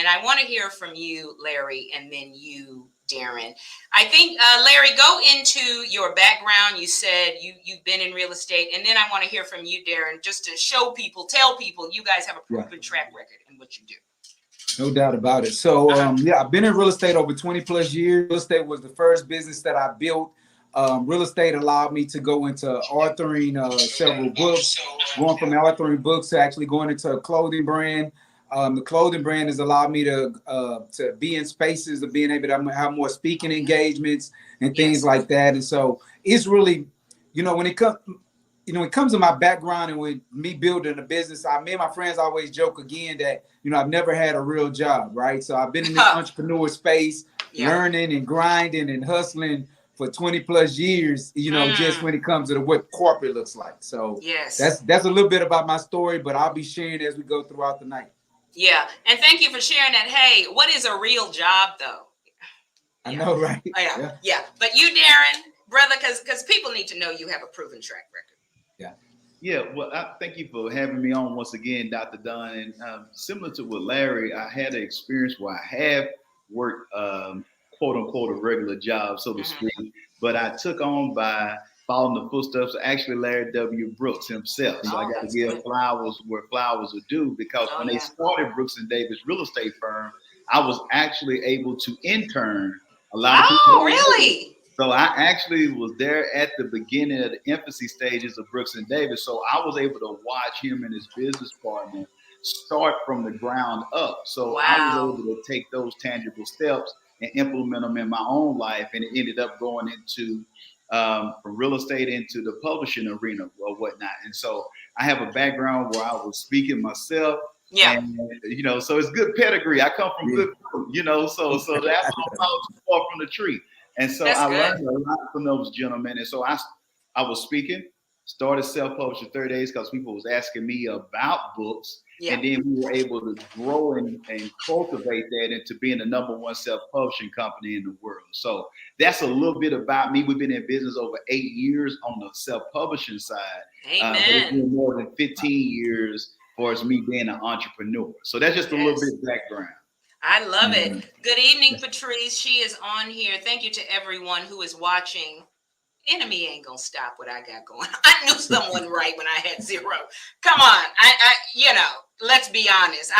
and I want to hear from you, Larry, and then you, Darren. I think, Larry, go into your background. You said you've been in real estate, and then I want to hear from you, Darren, just to show people, tell people you guys have a proven track record in what you do. No doubt about it. So, yeah, I've been in real estate over 20 plus years. Real estate was the first business that I built. Real estate allowed me to go into authoring several books, going from authoring books to actually going into a clothing brand. The clothing brand has allowed me to be in spaces of being able to have more speaking engagements and things like that. And so it's really, when it comes to my background and with me building a business, me and my friends always joke again that, I've never had a real job, right? So I've been in this entrepreneur space, learning and grinding and hustling for 20 plus years, just when it comes to what corporate looks like. So that's a little bit about my story, but I'll be sharing as we go throughout the night. Yeah. And thank you for sharing that. Hey, what is a real job though? I know, right? Yeah. But you, Darren, brother, because people need to know you have a proven track record. Yeah, well, I thank you for having me on once again, Dr. Dunn. And similar to what Larry, I had an experience where I have worked, quote unquote, a regular job, so to speak, but I took on by following the footsteps of actually LarryWBrooks himself. So I got to give flowers where flowers are due, because when they started Brooks and Davis real estate firm, I was actually able to intern a lot of people. Oh, really? So I actually was there at the beginning of the infancy stages of Brooks and Davis. So I was able to watch him and his business partner start from the ground up. So I was able to take those tangible steps and implement them in my own life. And it ended up going into from real estate into the publishing arena or whatnot. And so I have a background where I was speaking myself. And, so it's good pedigree. I come from good food, so that's all too far from the tree. And so I learned a lot from those gentlemen. And so I was speaking, started self-publishing 30 days because people was asking me about books. And then we were able to grow and cultivate that into being the #1 self-publishing company in the world. So that's a little bit about me. We've been in business over 8 years on the self-publishing side. Amen. But it's been more than 15 years for me being an entrepreneur. So that's just a little bit of background. I love it. Good evening, Patrice. She is on here. Thank you to everyone who is watching. Enemy ain't gonna stop what I got going. I knew someone right when I had zero. Come on, let's be honest.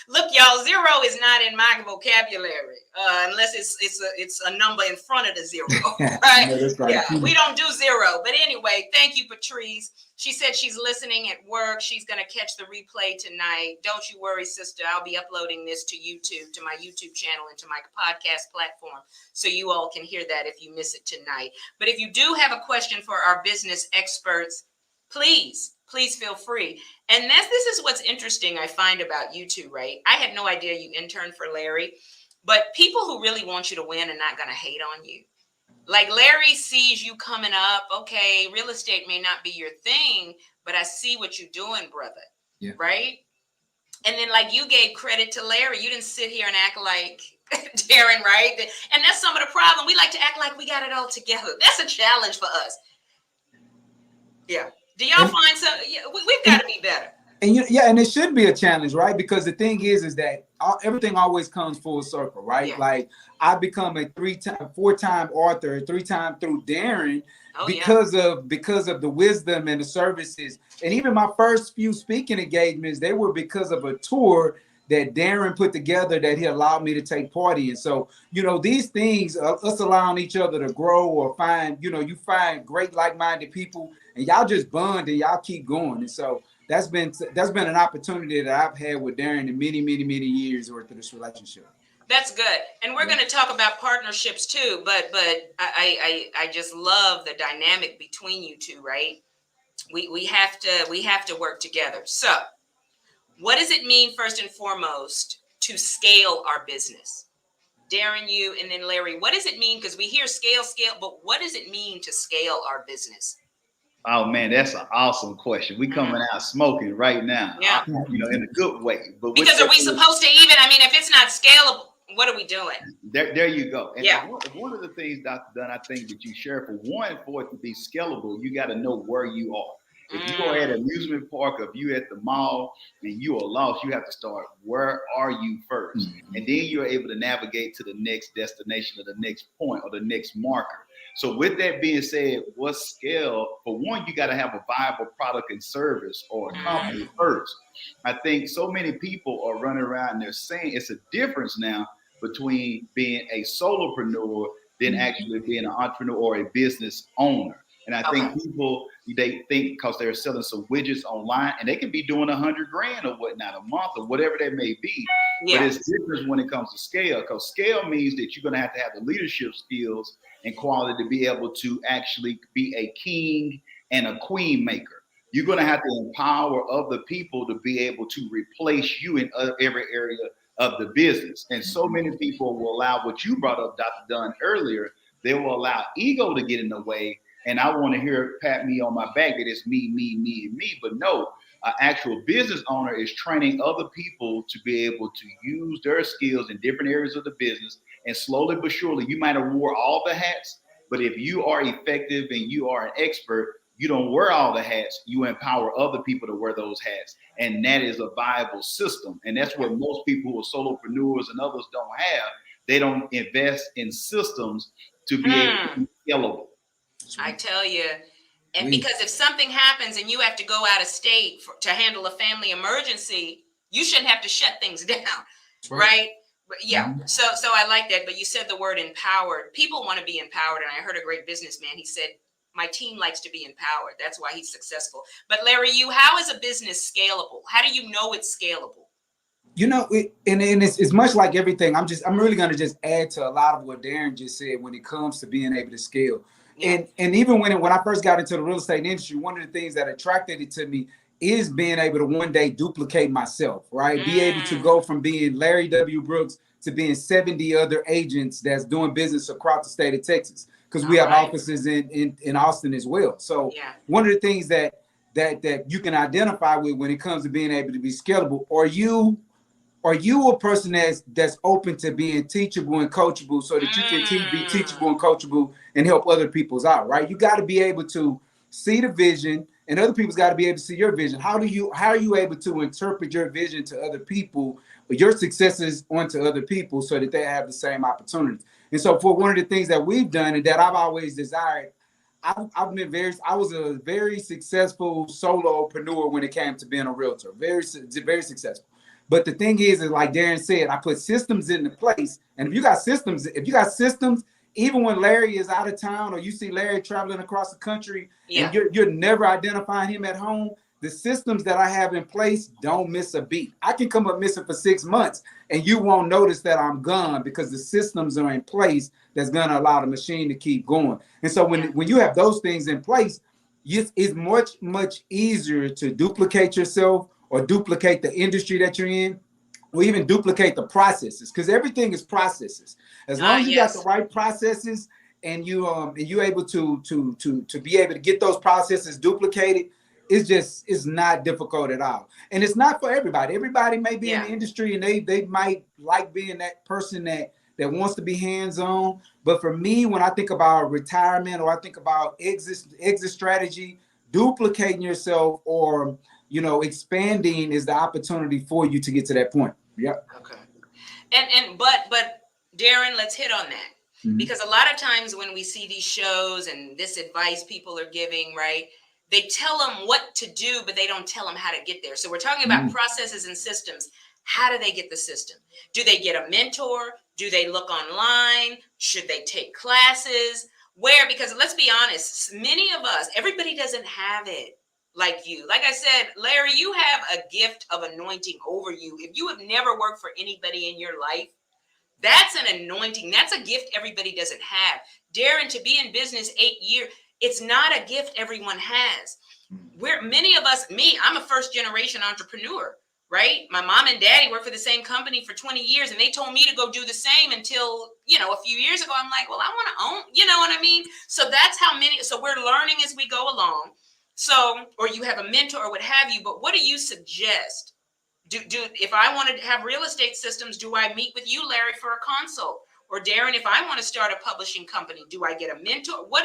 Look, y'all, zero is not in my vocabulary unless it's a number in front of the zero, right? Yeah, we don't do zero. But anyway, thank you, Patrice. She said she's listening at work. She's gonna catch the replay tonight. Don't you worry, sister. I'll be uploading this to YouTube, to my YouTube channel, and to my podcast platform, so you all can hear that if you miss it tonight. But if you do have a question for our business experts, please feel free. And this is what's interesting I find about you two, right? I had no idea you interned for Larry, but people who really want you to win are not going to hate on you. Like Larry sees you coming up. Okay, real estate may not be your thing, but I see what you're doing, brother. Right? And then like you gave credit to Larry. You didn't sit here and act like Darren, right? And that's some of the problem. We like to act like we got it all together. That's a challenge for us. Yeah. Do y'all find some? We've got to be better. And and it should be a challenge, right? Because the thing is that everything always comes full circle, right? Like I become a 4-time author, 3-time through Darren because of the wisdom and the services. And even my first few speaking engagements, they were because of a tour that Darren put together that he allowed me to take part in. So, these things, us allowing each other to grow or find, you find great like-minded people and y'all just bond and y'all keep going. And so that's been an opportunity that I've had with Darren in many, many, many years worth of this relationship. That's good. And we're going to talk about partnerships too, but I just love the dynamic between you two, right? We have to work together. So what does it mean, first and foremost, to scale our business? Darren, you, and then Larry, what does it mean? Because we hear scale, but what does it mean to scale our business? Oh man, that's an awesome question. We coming out smoking right now, in a good way. But because are we supposed to even? I mean, if it's not scalable, what are we doing? There you go. And one of the things, Dr. Dunn, I think that you share for it to be scalable, you got to know where you are. If you are at an amusement park, if you at the mall and you are lost, you have to start, where are you first? And then you're able to navigate to the next destination or the next point or the next marker. So with that being said, what scale? For one, you got to have a viable product and service or a company first. I think so many people are running around and they're saying it's a difference now between being a solopreneur than actually being an entrepreneur or a business owner. And I think people, they think because they're selling some widgets online and they can be doing $100,000 or whatnot a month or whatever that may be. Yeah. But it's different when it comes to scale, because scale means that you're going to have the leadership skills and quality to be able to actually be a king and a queen maker. You're going to have to empower other people to be able to replace you in every area of the business. And so many people will allow what you brought up, Dr. Dunn, earlier. They will allow ego to get in the way. And I want to hear pat me on my back that it's me, me, me, and me. But no, an actual business owner is training other people to be able to use their skills in different areas of the business. And slowly but surely, you might have wore all the hats. But if you are effective and you are an expert, you don't wear all the hats. You empower other people to wear those hats. And that is a viable system. And that's what most people who are solopreneurs and others don't have. They don't invest in systems to be able to be scalable. I tell you, and because if something happens and you have to go out of state to handle a family emergency, you shouldn't have to shut things down, right? But yeah, so I like that. But you said the word empowered. People want to be empowered, and I heard a great businessman. He said, "My team likes to be empowered. That's why he's successful." But Larry, how is a business scalable? How do you know it's scalable? You know, and it's much like everything. I'm really going to just add to a lot of what Darren just said when it comes to being able to scale. Yeah. And even when I first got into the real estate industry, one of the things that attracted it to me is being able to one day duplicate myself, right? Be able to go from being Larry W. Brooks to being 70 other agents that's doing business across the state of Texas, because we have offices in Austin as well. So one of the things that you can identify with when it comes to being able to be scalable, are you a person that's open to being teachable and coachable so that you can be teachable and coachable and help other people's out, right? You got to be able to see the vision, and other people's got to be able to see your vision. How are you able to interpret your vision to other people, or your successes onto other people so that they have the same opportunities? And so for one of the things that we've done and that I've always desired, I was a very successful solopreneur when it came to being a realtor, very successful. But the thing is like Darren said, I put systems into place. And if you got systems, even when Larry is out of town or you see Larry traveling across the country and you're never identifying him at home, the systems that I have in place don't miss a beat. I can come up missing for 6 months and you won't notice that I'm gone because the systems are in place that's going to allow the machine to keep going. And so when you have those things in place, it's much, much easier to duplicate yourself or duplicate the industry that you're in, or even duplicate the processes, because everything is processes. As long as you got the right processes and you're able to be able to get those processes duplicated, it's not difficult at all. And it's not for everybody. Everybody may be in the industry and they might like being that person that wants to be hands-on. But for me, when I think about retirement or I think about exit strategy, duplicating yourself or expanding is the opportunity for you to get to that point. Yeah. Okay. But Darren, let's hit on that. Because a lot of times when we see these shows and this advice people are giving, right, they tell them what to do, but they don't tell them how to get there. So we're talking about processes and systems. How do they get the system? Do they get a mentor? Do they look online? Should they take classes? Where? Because let's be honest, many of us, everybody doesn't have it like you. Like I said, Larry, you have a gift of anointing over you. If you have never worked for anybody in your life, that's an anointing. That's a gift everybody doesn't have. Darren, to be in business 8 years, it's not a gift everyone has. Many of us, I'm a first generation entrepreneur, right? My mom and daddy worked for the same company for 20 years and they told me to go do the same until, a few years ago, I'm like, well, I want to own, you know what I mean? So that's so we're learning as we go along. So, or you have a mentor or what have you, but what do you suggest? If I want to have real estate systems, do I meet with you, Larry, for a consult? Or Darren, if I want to start a publishing company, do I get a mentor? What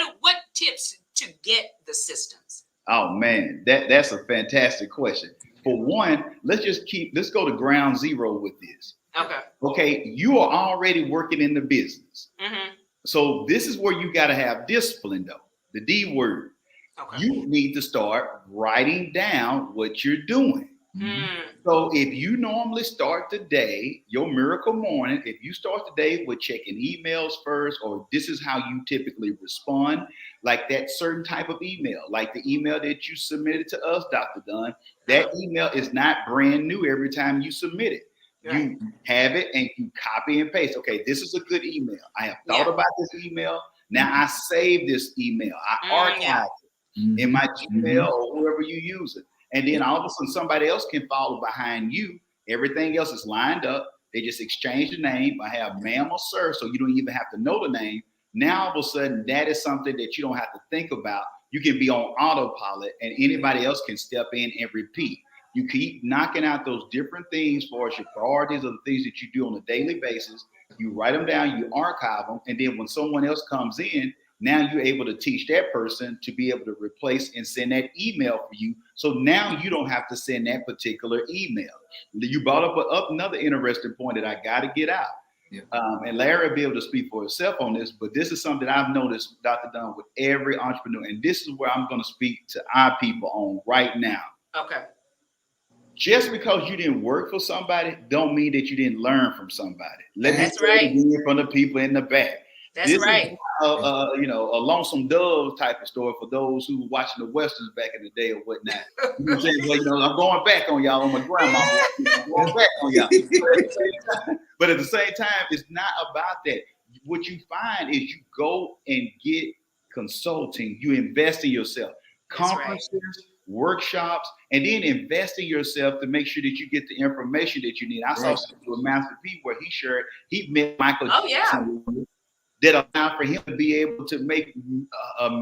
tips to get the systems? Oh man, that's a fantastic question. For one, let's go to ground zero with this. Okay. Okay, you are already working in the business. Mm-hmm. So this is where you got to have discipline though. The D word. Okay. You need to start writing down what you're doing. Mm. So if you normally start the day, your miracle morning, if you start the day with checking emails first, or this is how you typically respond, like that certain type of email, like the email that you submitted to us, Dr. Dunn, that email is not brand new every time you submit it. Right. You have it and you copy and paste. Okay, this is a good email. I have thought about this email. Now I save this email. I archive it in my Gmail or whoever you use it. And then all of a sudden somebody else can follow behind you. Everything else is lined up. They just exchange the name. I have ma'am or sir, so you don't even have to know the name. Now all of a sudden that is something that you don't have to think about. You can be on autopilot and anybody else can step in and repeat. You keep knocking out those different things for as your priorities of the things that you do on a daily basis. You write them down, you archive them, and then when someone else comes in, now you're able to teach that person to be able to replace and send that email for you. So now you don't have to send that particular email. You brought up another interesting point that I got to get out. Yeah. And Larry will be able to speak for himself on this, but this is something I've noticed, Dr. Dunn, with every entrepreneur. And this is where I'm going to speak to our people on right now. Okay. Just because you didn't work for somebody don't mean that you didn't learn from somebody. That's right. From the people in the back. That's right. Is, a lonesome dove type of story for those who were watching the Westerns back in the day or whatnot. You know what I'm saying? Well, I'm going back on y'all on my grandma. I'm going back on y'all. But at the same time, it's not about that. What you find is you go and get consulting. You invest in yourself. Conferences, workshops, and then invest in yourself to make sure that you get the information that you need. I saw something with Master P where he met Michael Jackson that allowed for him to be able to make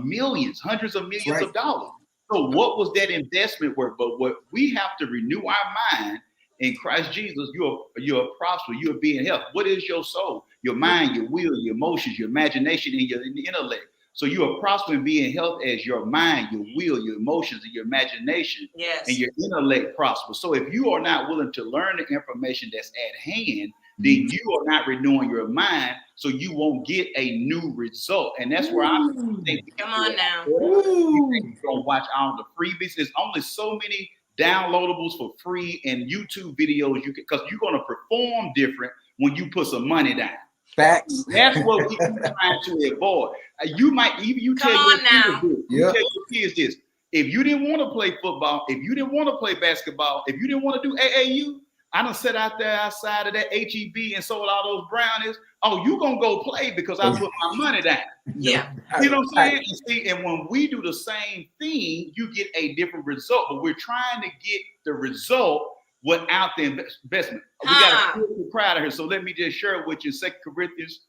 millions, hundreds of millions of dollars. So what was that investment worth? But what we have to renew our mind in Christ Jesus. You're prosperous. You're being health. What is your soul? Your mind, your will, your emotions, your imagination, and your intellect. So you are prospering and being health as your mind, your will, your emotions, and your imagination, and your intellect prosper. So if you are not willing to learn the information that's at hand, then you are not renewing your mind, so you won't get a new result. And that's where I'm thinking. Come on now. You're gonna watch all the freebies. There's only so many downloadables for free and YouTube videos because you're gonna perform different when you put some money down. Facts. That's what we're trying to avoid. You might even tell your kids this. If you didn't want to play football, if you didn't want to play basketball, if you didn't want to do AAU, I done sat out there outside of that HEB and sold all those brownies. Oh, you gonna go play because I put my money down. Yeah. You know what I'm saying? See, and when we do the same thing, you get a different result. But we're trying to get the result without the investment. We got a spiritual crowd here. So let me just share it with you. 2 Corinthians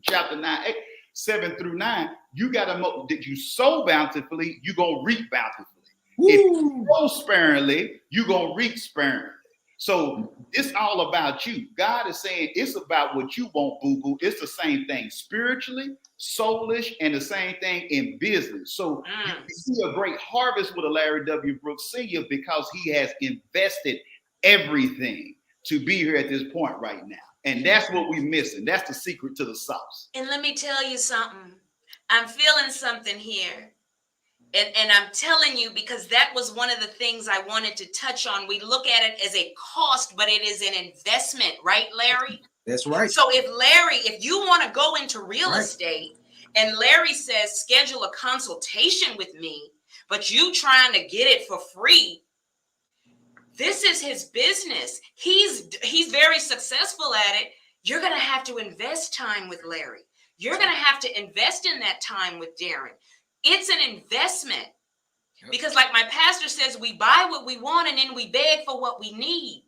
chapter 7-9. You got to that you sow bountifully, you're going to reap bountifully. Woo. If you sow sparingly, you're going to reap sparingly. So it's all about you. God is saying it's about what you want, boo-boo. It's the same thing spiritually, soulish, and the same thing in business. So you see a great harvest with a Larry W. Brooks Sr. because he has invested everything to be here at this point right now. And that's what we're missing. That's the secret to the sauce. And let me tell you something. I'm feeling something here. And I'm telling you, because that was one of the things I wanted to touch on. We look at it as a cost, but it is an investment, right, Larry? That's right. So if you want to go into real estate and Larry says, schedule a consultation with me, but you trying to get it for free, this is his business. He's very successful at it. You're going to have to invest time with Larry. You're going to have to invest in that time with Darren. It's an investment because like my pastor says, we buy what we want and then we beg for what we need.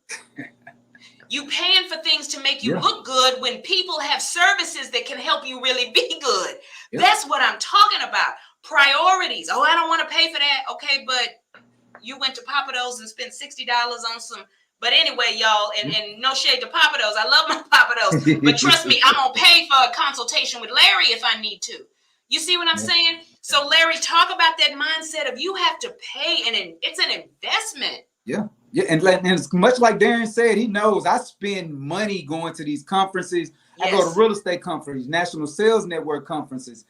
You paying for things to make you look good when people have services that can help you really be good. That's what I'm talking about. Priorities. Oh, I don't want to pay for that. Okay, but you went to Papados and spent $60 on some. But anyway, y'all, and no shade to Papados. I love my Papados. But trust me, I'm going to pay for a consultation with Larry if I need to. You see what I'm saying? So Larry, talk about that mindset of you have to pay, and it's an investment. Yeah. Yeah, and it's much like Darren said, he knows I spend money going to these conferences. Yes. I go to real estate conferences, National Sales Network conferences,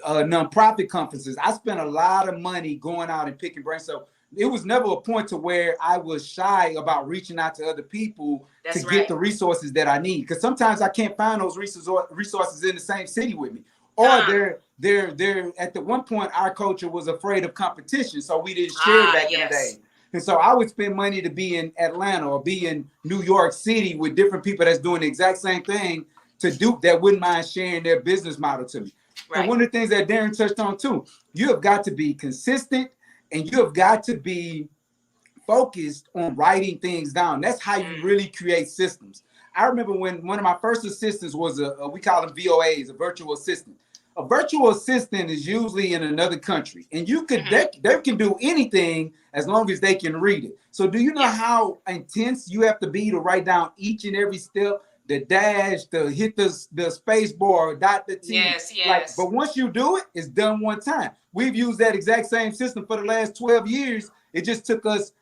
nonprofit conferences. I spend a lot of money going out and picking brains. So it was never a point to where I was shy about reaching out to other people to get the resources that I need. Because sometimes I can't find those resources in the same city with me. Or they're at the one point, our culture was afraid of competition, so we didn't share back in the day. And so I would spend money to be in Atlanta or be in New York City with different people that's doing the exact same thing that wouldn't mind sharing their business model to me. Right. And one of the things that Darren touched on too, you have got to be consistent and you have got to be focused on writing things down. That's how you really create systems. I remember when one of my first assistants was we call them VOAs, a virtual assistant. A virtual assistant is usually in another country, and you could they can do anything as long as they can read it. So do you know how intense you have to be to write down each and every step, the dash, to hit the space bar, dot the T? Yes. But once you do it, it's done one time. We've used that exact same system for the last 12 years. It just took us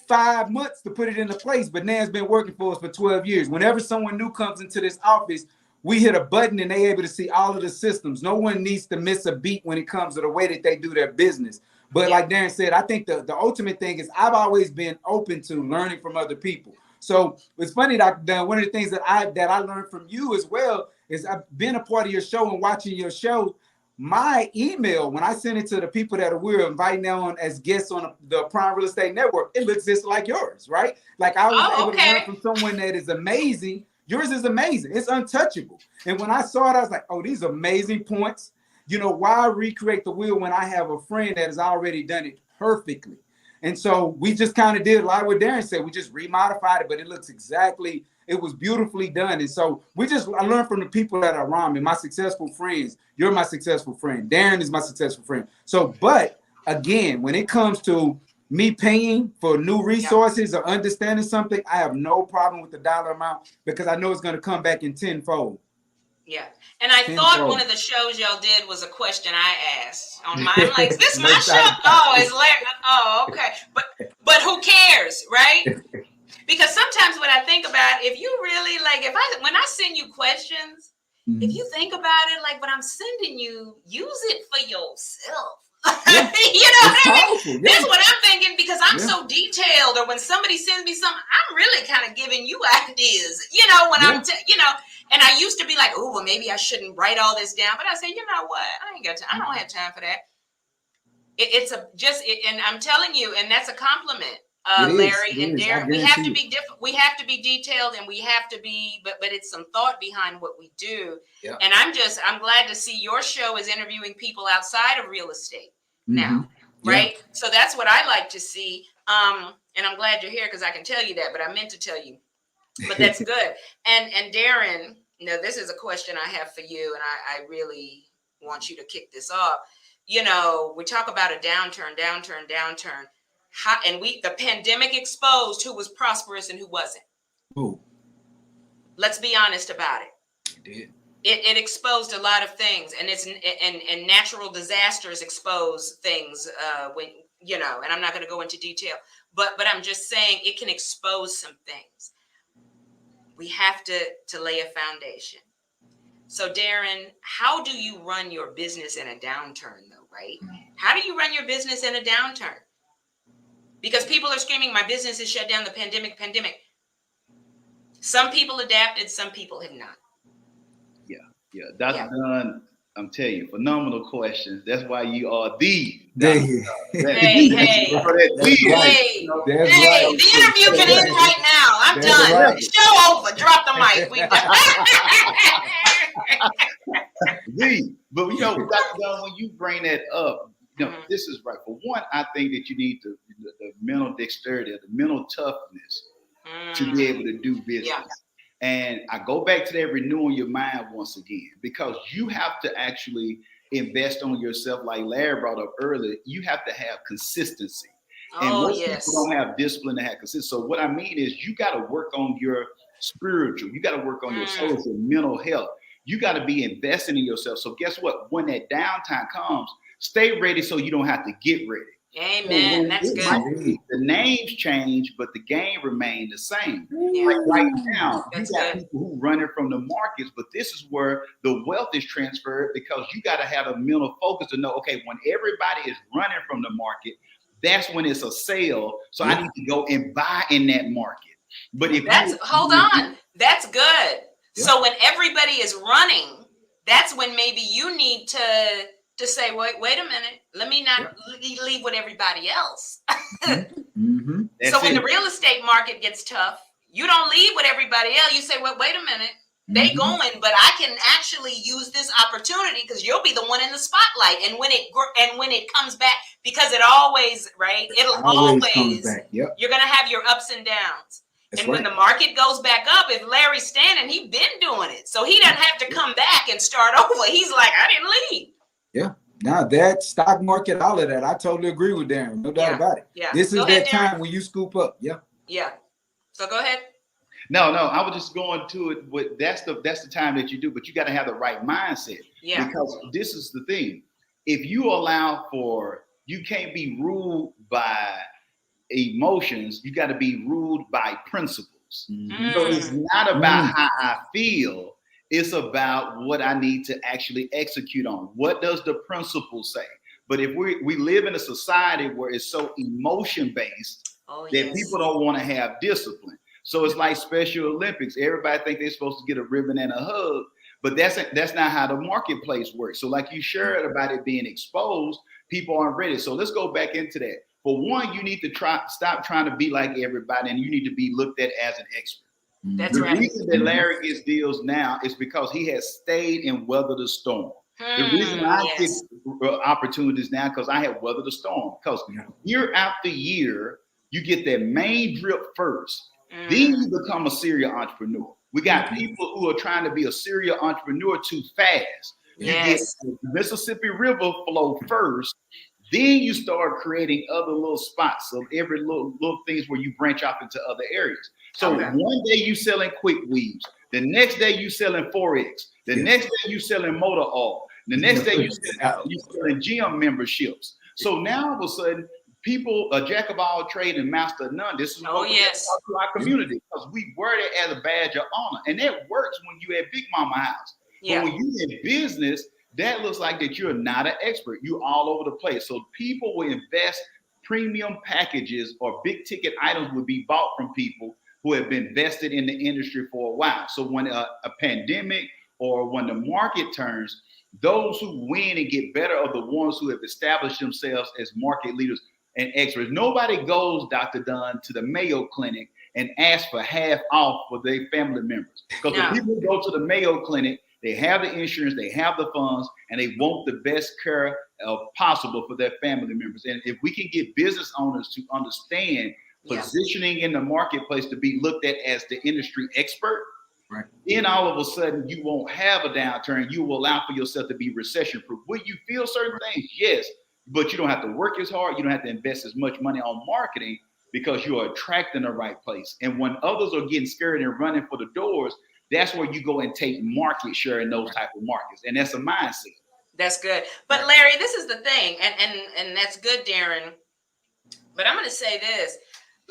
5 months to put it into place, but now it's been working for us for 12 years. Whenever someone new comes into this office, we hit a button and they're able to see all of the systems. No one needs to miss a beat when it comes to the way that they do their business. But like Darren said, I think the ultimate thing is I've always been open to learning from other people. So it's funny that one of the things that I learned from you as well is I've been a part of your show and watching your show. My email, when I send it to the people that we're inviting on as guests on the Prime Real Estate Network, it looks just like yours, right? Like I was able to learn from someone that is amazing. Yours is amazing. It's untouchable. And when I saw it, I was like, oh, these are amazing points. You know, why recreate the wheel when I have a friend that has already done it perfectly? And so we just kind of did a lot of what Darren said. We just remodified it, but it looks it was beautifully done. And so I learned from the people that are around me, my successful friends. You're my successful friend. Darren is my successful friend. So, but again, when it comes to me paying for new resources or understanding something, I have no problem with the dollar amount because I know it's going to come back in tenfold. Yeah. And I thought one of the shows y'all did was a question I asked on mine. I'm like, is this my show? Oh, it's Larry. Oh, okay. But who cares, right? Because sometimes when I think about if you really when I send you questions, if you think about it, like what I'm sending you, use it for yourself. You know what I mean? That's what I'm thinking because I'm so detailed. Or when somebody sends me something, I'm really kind of giving you ideas. You know, when I'm, and I used to be like, oh, well, maybe I shouldn't write all this down. But I say, you know what? I ain't got time. I don't have time for that. And I'm telling you, and that's a compliment, Larry and Darren. We have to be different. We have to be detailed, and we have to be, but it's some thought behind what we do. Yeah. And I'm glad to see your show is interviewing people outside of real estate now, right? Yeah. So that's what I like to see. And I'm glad you're here because I can tell you that, but I meant to tell you. But that's good. And Darren, this is a question I have for you, and I really want you to kick this off. You know, we talk about a downturn. The pandemic exposed who was prosperous and who wasn't. Ooh. Let's be honest about it. It did. It exposed a lot of things, and natural disasters expose things and I'm not going to go into detail, but I'm just saying it can expose some things. We have to lay a foundation. So Darren, how do you run your business in a downturn though, right? How do you run your business in a downturn? Because people are screaming, my business is shut down, the pandemic. Some people adapted, some people have not. Yeah. Dr. Dunn, I'm telling you, phenomenal questions. That's why you are the Hey. The interview can end right now. I'm done. Right. Show over. Drop the mic. But Dr. Dunn, when you bring that up, this is right. For one, I think that you need the mental dexterity, the mental toughness to be able to do business. Yeah. And I go back to that renewing your mind once again, because you have to actually invest on yourself. Like Larry brought up earlier, you have to have consistency. And most people don't have discipline to have consistency. So what I mean is you got to work on your spiritual, you got to work on your social, mental health. You got to be investing in yourself. So guess what? When that downtime comes, Stay ready so you don't have to get ready. Amen. That's good. The names change, but the game remains the same. Yeah. Like right now, That's you got good. people who running from the markets, but this is where the wealth is transferred, because you got to have a mental focus to know, okay, when everybody is running from the market, that's when it's a sale. So I need to go and buy in that market. But if hold on, that's good. Yeah. So when everybody is running, that's when maybe you need to say, wait a minute, let me not leave with everybody else. Mm-hmm. So when the real estate market gets tough, you don't leave with everybody else. You say, well, wait a minute, they going, but I can actually use this opportunity because you'll be the one in the spotlight. And when it comes back, because it always, right? It'll always comes back. Yep. You're gonna have your ups and downs. That's and when the market goes back up, if Larry's standing, he's been doing it. So he doesn't have to come back and start over. He's like, I didn't leave. Yeah. Now that stock market, all of that, I totally agree with Darren. No doubt about it. Yeah. This is that time when you scoop up. Yeah. Yeah. So go ahead. No, I was just going to it. With that's the time that you do, but you got to have the right mindset. Yeah. Because this is the thing. If you allow for, you can't be ruled by emotions. You got to be ruled by principles. So it's not about how I feel. It's about what I need to actually execute on. What does the principle say? But if we live in a society where it's so emotion based that people don't want to have discipline. So it's like Special Olympics. Everybody think they're supposed to get a ribbon and a hug, but that's not how the marketplace works. So like you shared about it being exposed, people aren't ready. So let's go back into that. For one, you need to stop trying to be like everybody, and you need to be looked at as an expert. That's right. The reason that Larry gets deals now is because he has stayed and weathered the storm. The reason I get opportunities now because I have weathered the storm. Because year after year, you get that main drip first. Then you become a serial entrepreneur. We got people who are trying to be a serial entrepreneur too fast. You get the Mississippi River flow first. Then you start creating other little spots of every little things where you branch off into other areas. So one day you selling quick weaves. The next day you selling Forex. The next day you selling motor oil. The next day you selling gym memberships. So now all of a sudden, people, a jack of all trade and master of none. This is what we talk to our community, because we wear it as a badge of honor. And that works when you at Big Mama house. But when you in business, that looks like that you're not an expert. You're all over the place. So people will invest premium packages, or big ticket items will be bought from people who have been vested in the industry for a while. So when a pandemic or when the market turns, those who win and get better are the ones who have established themselves as market leaders and experts. Nobody goes, Dr. Dunn, to the Mayo Clinic and asks for half off for their family members. Because the people who go to the Mayo Clinic, they have the insurance, they have the funds, and they want the best care possible for their family members. And if we can get business owners to understand positioning in the marketplace to be looked at as the industry expert, then all of a sudden you won't have a downturn. You will allow for yourself to be recession proof. Will you feel certain things? Yes, but you don't have to work as hard. You don't have to invest as much money on marketing because you are attracting the right place. And when others are getting scared and running for the doors, that's where you go and take market share in those type of markets. And that's a mindset. That's good. But Larry, this is the thing, and that's good, Darren. But I'm going to say this.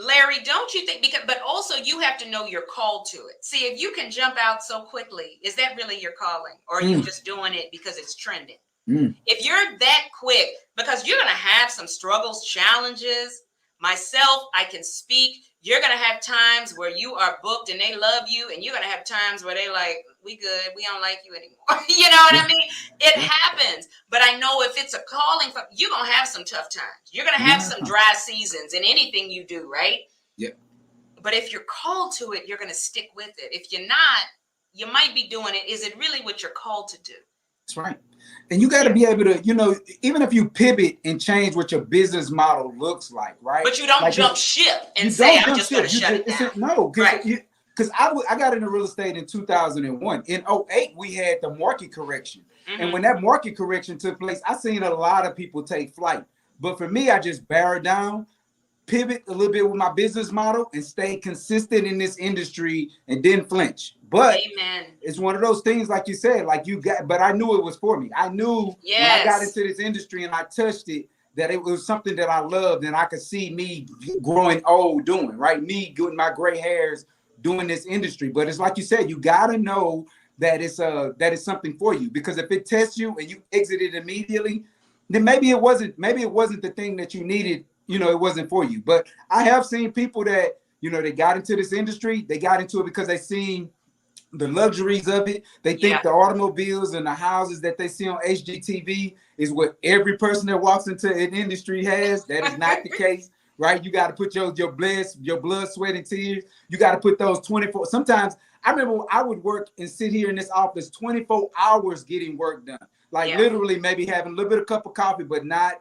Larry, don't you think, but also you have to know you're called to it. See, if you can jump out so quickly, is that really your calling? Or are you just doing it because it's trending? If you're that quick, because you're going to have some struggles, challenges. Myself, I can speak. You're going to have times where you are booked and they love you. And you're going to have times where they like, we good. We don't like you anymore. You know what I mean? It happens. But I know if it's a calling, you're going to have some tough times. You're going to have some dry seasons in anything you do, right? Yeah. But if you're called to it, you're going to stick with it. If you're not, you might be doing it. Is it really what you're called to do? That's right. And you got to be able to, even if you pivot and change what your business model looks like, right? But you don't jump ship and say, I'm just going to shut it down. No, because I got into real estate in 2001. In 2008, we had the market correction. And when that market correction took place, I seen a lot of people take flight. But for me, I just barred down. pivot a little bit with my business model and stay consistent in this industry and didn't flinch. But Amen. it's one of those things, like you said, but I knew it was for me. I knew when I got into this industry and I touched it, that it was something that I loved and I could see me growing old doing, right? Me getting my gray hairs doing this industry. But it's like you said, you got to know that it's something for you, because if it tests you and you exit it immediately, then maybe it wasn't the thing that you needed. It wasn't for you. But I have seen people that, they got into this industry, they got into it because they seen the luxuries of it. They think the automobiles and the houses that they see on HGTV is what every person that walks into an industry has. That is not the case, right? You got to put your blood, sweat, and tears. You got to put those 24. Sometimes I remember I would work and sit here in this office 24 hours getting work done. Like literally maybe having a little bit of cup of coffee, but not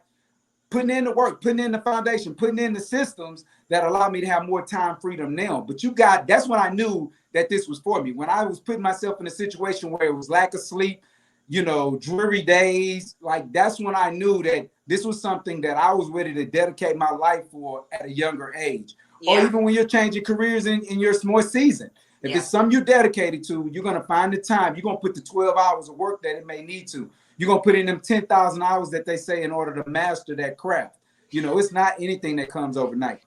putting in the work, putting in the foundation, putting in the systems that allow me to have more time freedom now. But that's when I knew that this was for me. When I was putting myself in a situation where it was lack of sleep, dreary days, like that's when I knew that this was something that I was ready to dedicate my life for at a younger age. Or even when you're changing careers in your more season. If it's something you're dedicated to, you're going to find the time. You're going to put the 12 hours of work that it may need to. You're going to put in them 10,000 hours that they say in order to master that craft. It's not anything that comes overnight.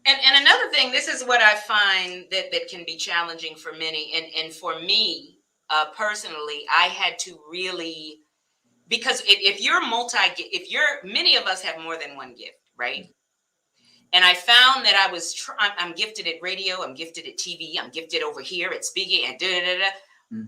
And another thing, this is what I find that can be challenging for many. And for me, personally, I had to really, because if you're many of us have more than one gift, right? And I found that I'm gifted at radio, I'm gifted at TV, I'm gifted over here at speaking and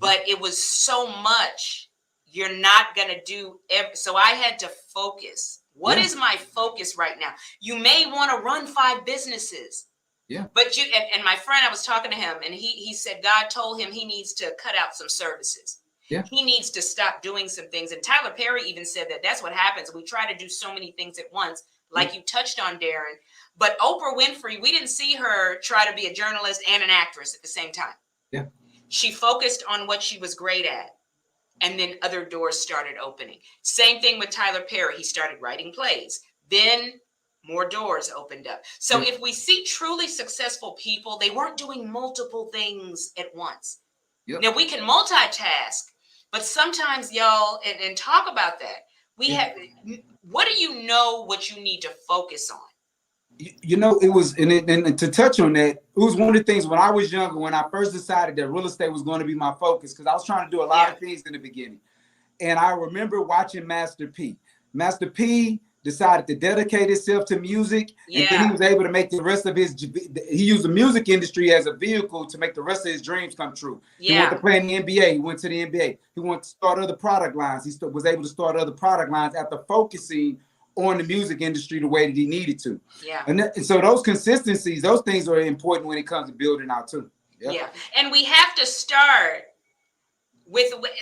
but it was so much. You're not going to do so I had to focus. What is my focus right now? You may want to run 5 businesses. Yeah. But and my friend, I was talking to him and he said God told him he needs to cut out some services. Yeah. He needs to stop doing some things. And Tyler Perry even said that's what happens. We try to do so many things at once, like you touched on, Darren. But Oprah Winfrey, we didn't see her try to be a journalist and an actress at the same time. Yeah. She focused on what she was great at. And then other doors started opening. Same thing with Tyler Perry. He started writing plays. Then more doors opened up. So if we see truly successful people, they weren't doing multiple things at once. Yep. Now we can multitask, but sometimes y'all, and talk about that. What do you know what you need to focus on? It was, and to touch on that, it was one of the things when I was younger, when I first decided that real estate was going to be my focus, because I was trying to do a lot of things in the beginning. And I remember watching Master P. Master P decided to dedicate himself to music, and then he was able to make the rest of he used the music industry as a vehicle to make the rest of his dreams come true. He wanted to play in the NBA. He went to the NBA. He wanted to start other product lines. He was able to start other product lines after focusing on the music industry the way that he needed to. Yeah. And so those consistencies, those things are important when it comes to building out too. Yep. Yeah. And we have to start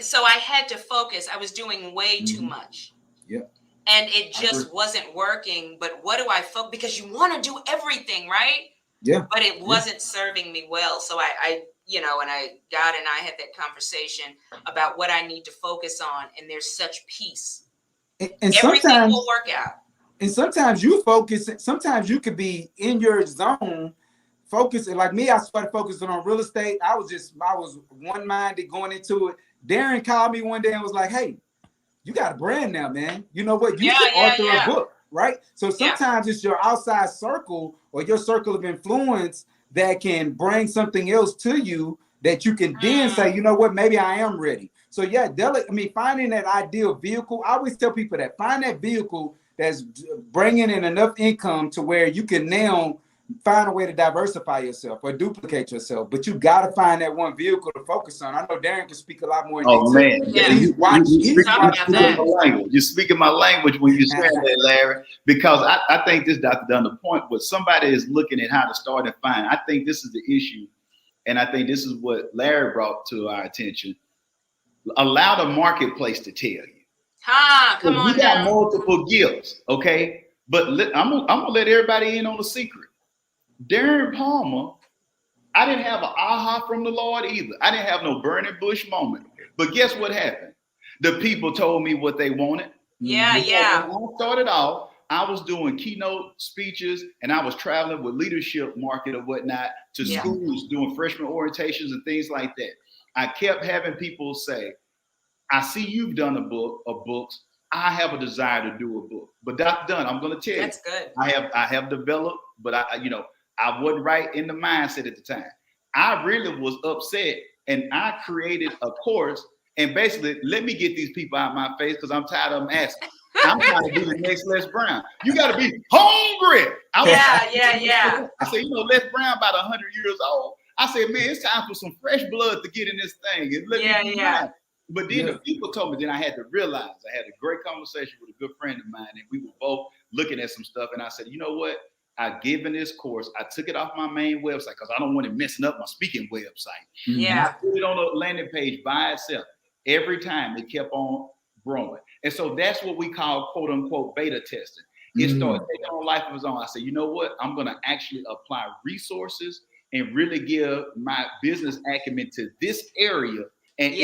so I had to focus. I was doing way too much. Yeah. And it just wasn't working. But what do I focus? Because you want to do everything, right? Yeah. But it wasn't serving me well. So God and I had that conversation about what I need to focus on. And there's such peace. And everything will work out. And sometimes you focus, sometimes you could be in your zone focusing. Like me, I started focusing on real estate. I was one-minded going into it. Darren called me one day and was like, hey, you got a brand now, man. You know what? You should author a book, right? So sometimes it's your outside circle or your circle of influence that can bring something else to you that you can then say, you know what, maybe I am ready. So finding that ideal vehicle, I always tell people that find that vehicle that's bringing in enough income to where you can now find a way to diversify yourself or duplicate yourself. But you got to find that one vehicle to focus on. I know Darren can speak a lot more. You're speaking my language when you say that, Larry, because I think this, Dr. Dunn, the point was somebody is looking at how to start and find. I think this is the issue. And I think this is what Larry brought to our attention. Allow the marketplace to tell you. Come on. We got multiple gifts, okay? But I'm gonna let everybody in on a secret. Darren Palmer, I didn't have an aha from the Lord either. I didn't have no burning bush moment. But guess what happened? The people told me what they wanted. When I started off, I was doing keynote speeches and I was traveling with leadership market or whatnot to schools doing freshman orientations and things like that. I kept having people say, I see you've done a book of books. I have a desire to do a book. But Dr. Dunn, I'm going to tell you, that's good. I have developed, but I wasn't right in the mindset at the time. I really was upset, and I created a course. And basically, let me get these people out of my face because I'm tired of them asking. I'm trying to do the next Les Brown. You got to be hungry. Yeah. I said, Les Brown about 100 years old. I said, man, it's time for some fresh blood to get in this thing. But then the people told me, then I had to realize, I had a great conversation with a good friend of mine, and we were both looking at some stuff. And I said, you know what? I've given this course. I took it off my main website because I don't want it messing up my speaking website. Yeah. I put it on a landing page by itself. Every time it kept on growing. And so that's what we call, quote unquote, beta testing. It started taking on life of its own. I said, you know what? I'm going to actually apply resources and really give my business acumen to this area. And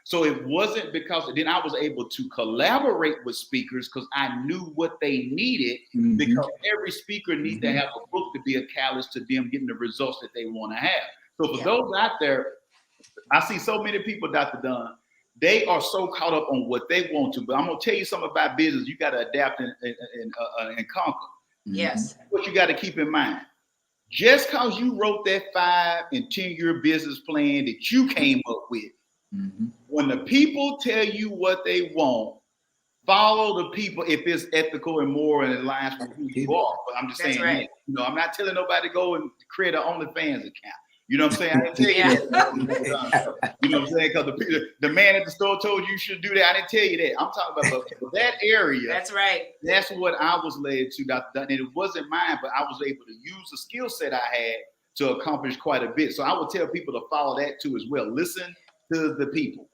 so it wasn't because then I was able to collaborate with speakers because I knew what they needed, because every speaker needs to have a book to be a catalyst to them getting the results that they want to have. So for those out there, I see so many people, Dr. Dunn, they are so caught up on what they want to, but I'm going to tell you something about business. You got to adapt and conquer. Yes. What you got to keep in mind, just because you wrote that 5 and 10-year business plan that you came up with, when the people tell you what they want, follow the people if it's ethical and moral and aligns with who you are. But I'm just saying, right. I'm not telling nobody to go and create an OnlyFans account. You know what I'm saying? I didn't tell you that. You know what I'm saying? Because the man at the store told you should do that. I didn't tell you that. I'm talking about that area. That's right. That's what I was led to, Dr. Dunn. And it wasn't mine, but I was able to use the skill set I had to accomplish quite a bit. So I would tell people to follow that too as well. Listen to the people.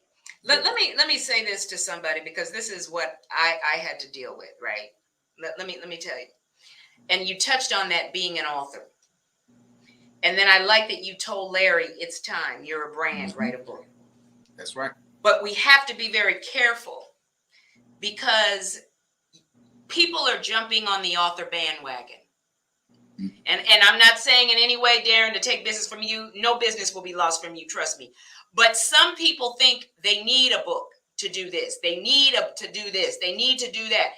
Let me say this to somebody, because this is what I had to deal with, right? Let me tell you. And you touched on that, being an author. And then I like that you told Larry, it's time. You're a brand, write a book. That's right. But we have to be very careful, because people are jumping on the author bandwagon. And I'm not saying in any way, Darren, to take business from you. No business will be lost from you. Trust me. But some people think they need a book to do this. They need to do this. They need to do that.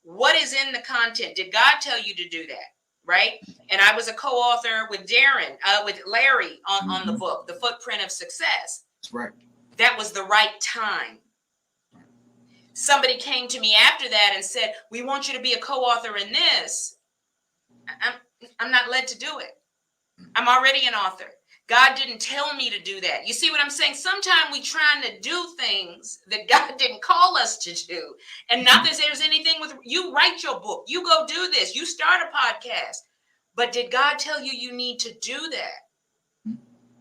What is in the content? Did God tell you to do that? Right? And I was a co-author with Darren, with Larry on the book, The Footprint of Success. That's right. That was the right time. Somebody came to me after that and said, we want you to be a co-author in this. I'm not led to do it. I'm already an author. God didn't tell me to do that. You see what I'm saying? Sometimes we trying to do things that God didn't call us to do. And not that there's anything with you. Write your book. You go do this. You start a podcast. But did God tell you you need to do that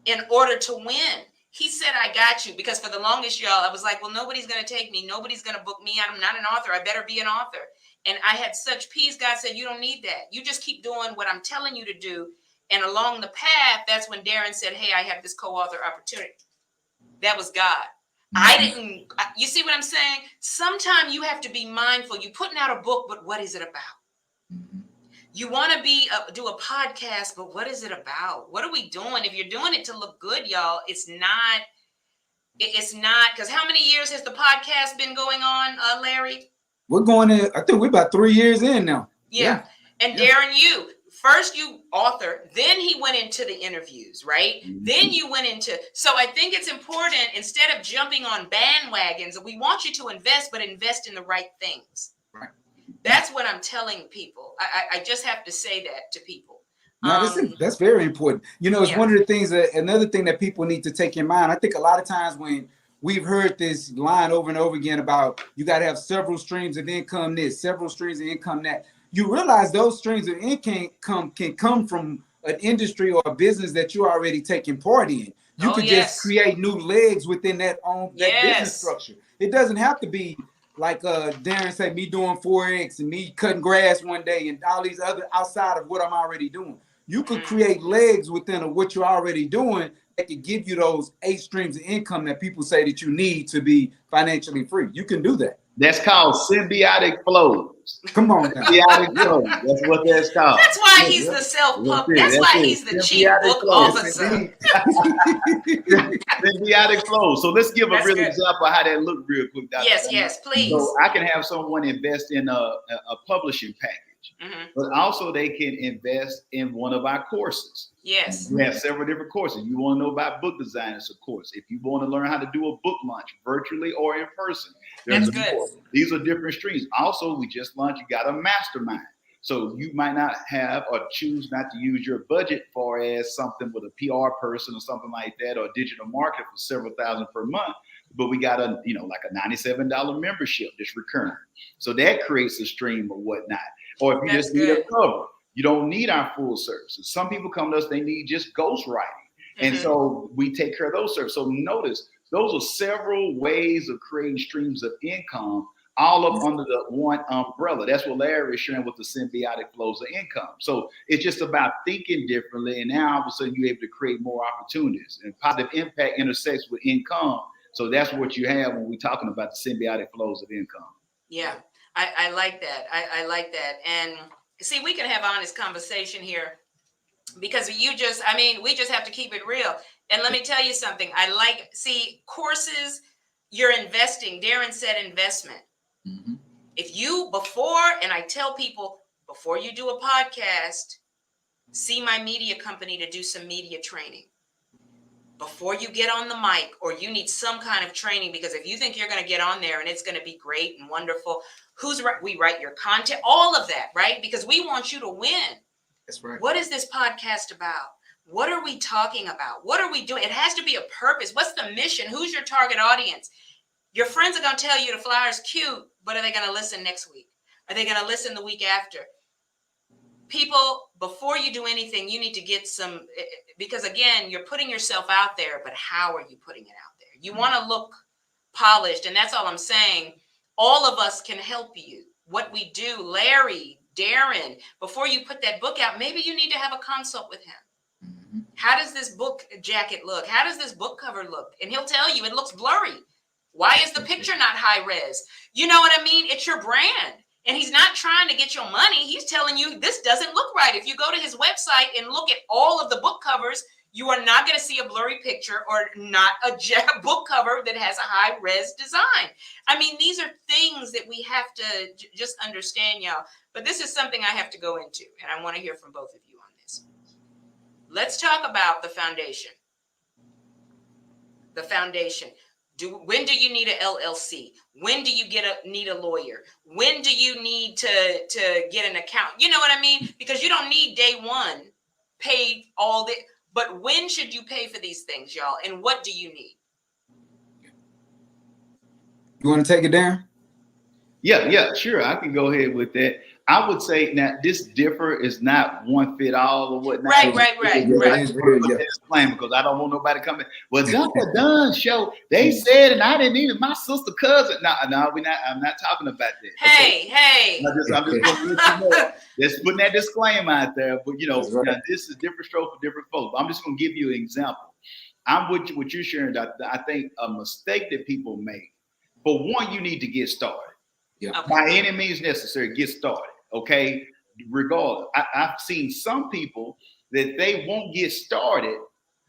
in order to win? He said, I got you. Because for the longest, y'all, I was like, well, nobody's going to take me. Nobody's going to book me. I'm not an author. I better be an author. And I had such peace. God said, you don't need that. You just keep doing what I'm telling you to do. And along the path, that's when Darren said, hey, I have this co-author opportunity. That was God. You see what I'm saying? Sometimes you have to be mindful. You're putting out a book, but what is it about? You want to do a podcast, but what is it about? What are we doing? If you're doing it to look good, y'all, it's not, because how many years has the podcast been going on, Larry? We're going in, I think we're about 3 years in now. Yeah. And Darren, first you author, then he went into the interviews, right? Then you went into, so I think it's important, instead of jumping on bandwagons, we want you to invest, but invest in the right things. Right. That's what I'm telling people. I just have to say that to people. No, that's very important. It's one of the things another thing that people need to take in mind. I think a lot of times when we've heard this line over and over again about you got to have several streams of income, several streams of income, that. You realize those streams of income can come from an industry or a business that you're already taking part in. You could just create new legs within that business structure. It doesn't have to be like Darren said, me doing Forex and me cutting grass one day and all these other outside of what I'm already doing. You could create legs within what you're already doing that could give you those 8 streams of income that people say that you need to be financially free. You can do that. That's called symbiotic flows. Come on now. Symbiotic flows. That's what that's called. That's why he's the self-pub. That's why he's the chief book officer. Symbiotic flows. So let's give a real example of how that looked real quick. Dr. Yes, please. So I can have someone invest in a publishing package, but also they can invest in one of our courses. Yes. We have several different courses. You want to know about book design, it's a course. If you want to learn how to do a book launch virtually or in person, there's a course. These are different streams. Also, we just launched, you got a mastermind. So you might not have or choose not to use your budget for as something with a PR person or something like that, or digital market for several thousand per month. But we got a, like a $97 membership that's recurring. So that creates a stream or whatnot. Or if you just need a cover, you don't need our full services. Some people come to us, they need just ghostwriting. And so we take care of those services. So notice, those are several ways of creating streams of income, all up under the one umbrella. That's what Larry is sharing with the symbiotic flows of income. So it's just about thinking differently. And now all of a sudden you're able to create more opportunities, and positive impact intersects with income. So that's what you have when we're talking about the symbiotic flows of income. Yeah, I like that. I like that. And see, we can have honest conversation here, because we just have to keep it real. And let me tell you something. Courses, you're investing. Darren said investment. If you, and I tell people, before you do a podcast, see my media company to do some media training. Before you get on the mic, or you need some kind of training, because if you think you're going to get on there and it's going to be great and wonderful, we write your content, all of that, right? Because we want you to win. That's right. What is this podcast about? What are we talking about? What are we doing? It has to be a purpose. What's the mission? Who's your target audience? Your friends are going to tell you the flyer's cute, but are they going to listen next week? Are they going to listen the week after? People, before you do anything, you need to get some, because again, you're putting yourself out there, but how are you putting it out there? You want to look polished, and that's all I'm saying. All of us can help you. What we do, Larry, Darren, before you put that book out, maybe you need to have a consult with him. How does this book jacket look? How does this book cover look? And he'll tell you it looks blurry. Why is the picture not high res? You know what I mean? It's your brand. And he's not trying to get your money. He's telling you this doesn't look right. If you go to his website and look at all of the book covers, you are not going to see a blurry picture or not a book cover that has a high res design. I mean, these are things that we have to just understand, y'all. But this is something I have to go into, and I want to hear from both of you on this. Let's talk about the foundation. The foundation. When do you need an LLC? When do you need a lawyer? When do you need to get an account? You know what I mean? Because you don't need day one pay all the, but when should you pay for these things, y'all? And what do you need? You want to take it, Darren? Yeah, sure. I can go ahead with that. I would say now this is not one fit all or whatnot. Right. Because I don't want nobody coming. Well, done show. They said, and I didn't need it. My sister cousin. No, I'm not talking about that. Hey. I'm just putting that disclaimer out there. But now, this is different stroke for different folks. I'm just gonna give you an example. I'm with you, what you're sharing. I think a mistake that people make. For one, you need to get started. Yeah. Okay. By any means necessary, get started. Okay. Regardless, I've seen some people that they won't get started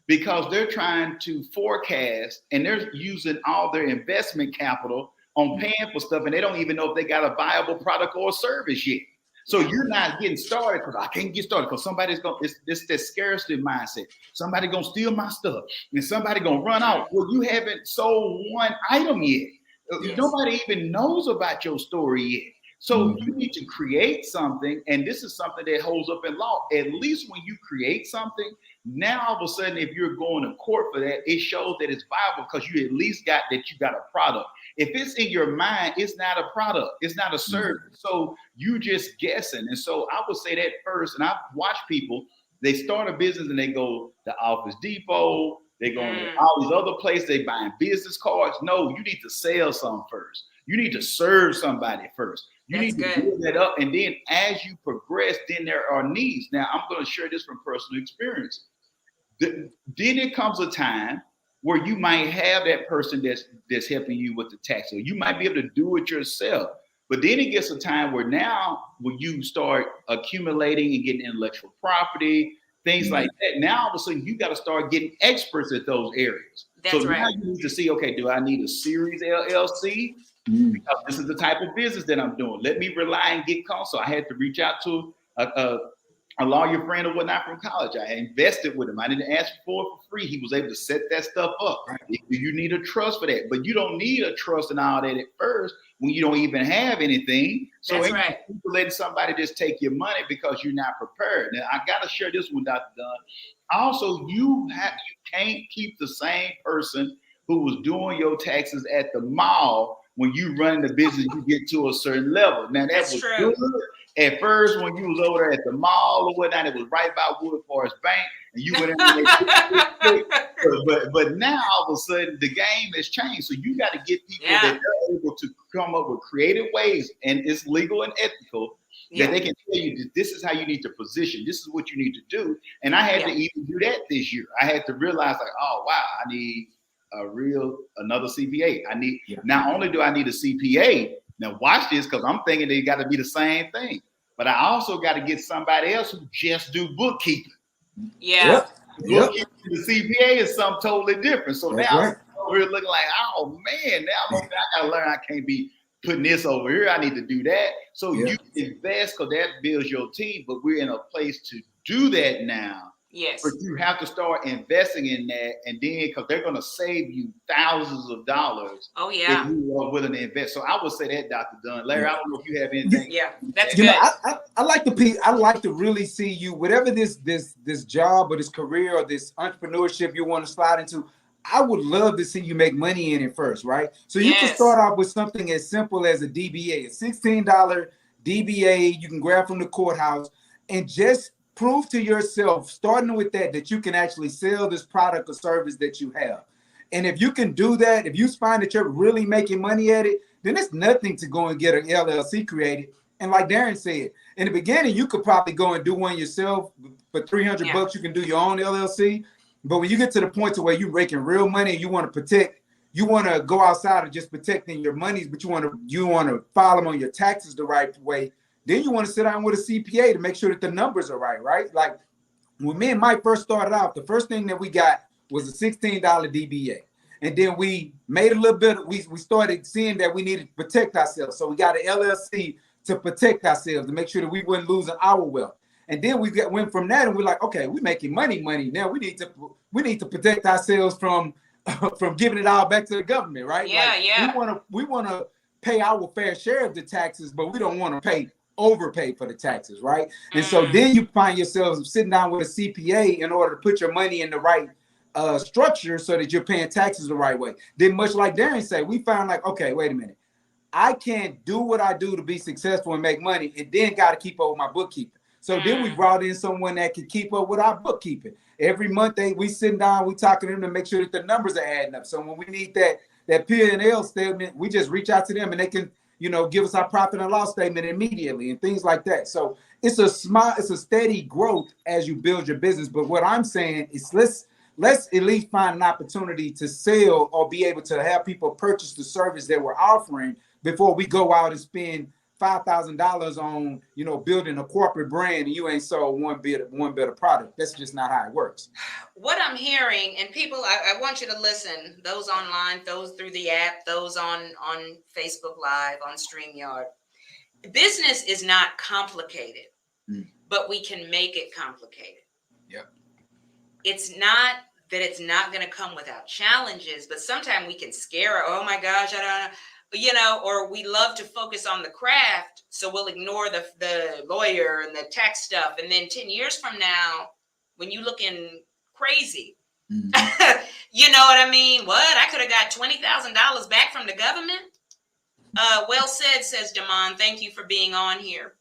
because they're trying to forecast and they're using all their investment capital on paying for stuff, and they don't even know if they got a viable product or service yet. So you're not getting started because I can't get started because somebody's it's that scarcity mindset. Somebody gonna steal my stuff and somebody gonna run out. Well, you haven't sold one item yet. Yes. Nobody even knows about your story yet. So you need to create something, and this is something that holds up in law. At least when you create something, now all of a sudden, if you're going to court for that, it shows that it's viable because you at least got a product. If it's in your mind, it's not a product, it's not a service. So you just guessing. And so I would say that first, and I've watched people, they start a business and they go to Office Depot, they go to all these other places, they buying business cards. No, you need to sell something first. You need to serve somebody first. You need to build that up. And then as you progress, then there are needs. Now, I'm going to share this from personal experience. Then it comes a time where you might have that person that's helping you with the tax. So you might be able to do it yourself. But then it gets a time where now when you start accumulating and getting intellectual property, things like that, now all of a sudden you got to start getting experts at those areas. That's so right. Now you need to see, okay, do I need a series LLC? Because this is the type of business that I'm doing. Let me rely and get counsel. I had to reach out to a lawyer friend or whatnot from college. I invested with him. I didn't ask for it for free. He was able to set that stuff up. Right. You need a trust for that, but you don't need a trust and all that at first when you don't even have anything. So that's right. People letting somebody just take your money because you're not prepared. Now I got to share this with Dr. Dunn. Also, you can't keep the same person who was doing your taxes at the mall when you run the business. You get to a certain level. Now that's was true. Good. At first, when you was over there at the mall or whatnot, it was right by Wood Forest Bank, and you went in there. but now all of a sudden the game has changed. So you got to get people that are able to come up with creative ways, and it's legal and ethical, that they can tell you that this is how you need to position. This is what you need to do. And I had to even do that this year. I had to realize, like, oh wow, I need another CPA. I need not only do I need a CPA. Now watch this, because I'm thinking they got to be the same thing. But I also got to get somebody else who just do bookkeeping. Yeah. Bookkeeping, the CPA is something totally different. So that's now right. we're looking like, oh man, now I got to learn. I can't be putting this over here. I need to do that. So you invest, because that builds your team. But we're in a place to do that now. Yes. But you have to start investing in that, and then because they're going to save you thousands of dollars. Oh yeah. If you are willing to invest. So I would say that, Dr. Dunn. Larry, I don't know if you have anything. That's good. I like to really see you, whatever this job or this career or this entrepreneurship you want to slide into. I would love to see you make money in it first, right? So you can start off with something as simple as a DBA, a $16 DBA you can grab from the courthouse, and just prove to yourself, starting with that you can actually sell this product or service that you have. And if you can do that, if you find that you're really making money at it, then it's nothing to go and get an LLC created. And like Darren said, in the beginning, you could probably go and do one yourself for $300. You can do your own LLC. But when you get to the point to where you're making real money and you want to go outside of just protecting your monies, but you want to file them on your taxes the right way. Then you want to sit down with a CPA to make sure that the numbers are right? Like when me and Mike first started out, the first thing that we got was a $16 DBA. And then we made a little bit, we started seeing that we needed to protect ourselves. So we got an LLC to protect ourselves, to make sure that we weren't losing our wealth. And then we went from that, and we're like, okay, we're making money. Now we need to protect ourselves from giving it all back to the government, right? We want to pay our fair share of the taxes, but we don't want to overpay for the taxes, right? And so then you find yourself sitting down with a CPA in order to put your money in the right structure so that you're paying taxes the right way. Then much like Darren said, we found like, okay, wait a minute. I can't do what I do to be successful and make money, and then got to keep up with my bookkeeping. So then we brought in someone that could keep up with our bookkeeping. Every month we sitting down, we talking to them to make sure that the numbers are adding up. So when we need that P&L statement, we just reach out to them and they can, give us our profit and loss statement immediately and things like that. So it's a steady growth as you build your business. But what I'm saying is let's at least find an opportunity to sell or be able to have people purchase the service that we're offering before we go out and spend $5,000 on, building a corporate brand, and you ain't sold one bit of product. That's just not how it works. What I'm hearing, and people, I want you to listen, those online, those through the app, those on Facebook Live, on StreamYard. Business is not complicated, but we can make it complicated. Yep. It's not that it's not going to come without challenges, but sometimes we can scare, oh my gosh, I don't know. Or we love to focus on the craft, so we'll ignore the lawyer and the tax stuff. And then 10 years from now, when you looking crazy, you know what I mean? What? I could have got $20,000 back from the government? Well said, says Damon. Thank you for being on here.